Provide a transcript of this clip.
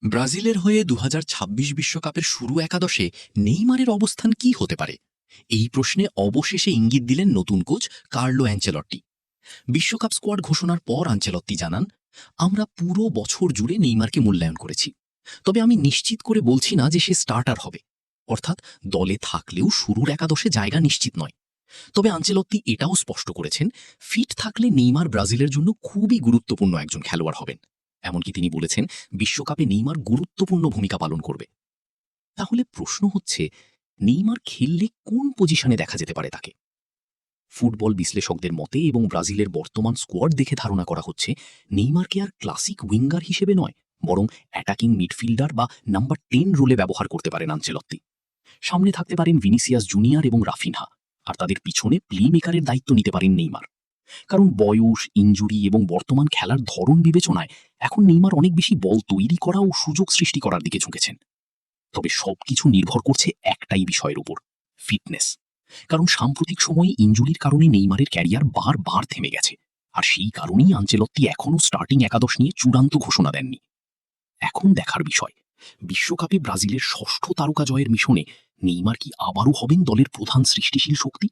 ব্রাজিলের হয়ে ২০২৬ বিশ্বকাপের শুরু একাদশে নেইমারের অবস্থান কি হতে পারে? এই প্রশ্নে অবশেষে ইঙ্গিত দিলেন নতুন কোচ কার্লো অ্যাঞ্চেলত্তি। বিশ্বকাপ স্কোয়াড ঘোষণার পর আঞ্চেলত্তি জানান, আমরা পুরো বছর জুড়ে নেইমারকে মূল্যায়ন করেছি, তবে আমি নিশ্চিত করে বলছি না যে সে স্টার্টার হবে। অর্থাৎ দলে থাকলেও শুরুর একাদশে জায়গা নিশ্চিত নয়। তবে আঞ্চেলত্তি এটাও স্পষ্ট করেছেন, ফিট থাকলে নেইমার ব্রাজিলের জন্য খুবই গুরুত্বপূর্ণ একজন খেলোয়াড় হবেন। এমনকি তিনি বলেছেন, বিশ্বকাপে নেইমার গুরুত্বপূর্ণ ভূমিকা পালন করবে। তাহলে প্রশ্ন হচ্ছে, নেইমার খেললে কোন পজিশনে দেখা যেতে পারে তাকে? ফুটবল বিশ্লেষকদের মতে এবং ব্রাজিলের বর্তমান স্কোয়াড দেখে ধারণা করা হচ্ছে, নেইমারকে আর ক্লাসিক উইঙ্গার হিসেবে নয়, বরং অ্যাটাকিং মিডফিল্ডার বা নাম্বার 10 রোলে ব্যবহার করতে পারেন আঞ্চেলত্তি। সামনে থাকতে পারেন ভিনিসিয়াস জুনিয়র এবং রাফিনহা, আর তাদের পিছনে প্লে মেকারের দায়িত্ব নিতে পারেন নেইমার। কারণ বয়স, ইনজুরি এবং বর্তমান খেলার ধরন বিবেচনায় এখন নেইমার অনেক বেশি বল তৈরি করা ও সুযোগ সৃষ্টি করার দিকে ঝুঁকেছেন। তবে সবকিছু নির্ভর করছে একটাই বিষয়ের উপর, ফিটনেস। কারণ সাম্প্রতিক সময়ে ইনজুরির কারণে নেইমারের ক্যারিয়ার বারবার থেমে গেছে। আর সেই কারণেই আঞ্চেলত্তি এখনও স্টার্টিং একাদশ নিয়ে চূড়ান্ত ঘোষণা দেননি। এখন দেখার বিষয়, বিশ্বকাপে ব্রাজিলের ষষ্ঠ তারকা জয়ের মিশনে নেইমার কি আবারও হবেন দলের প্রধান সৃষ্টিশীল শক্তি?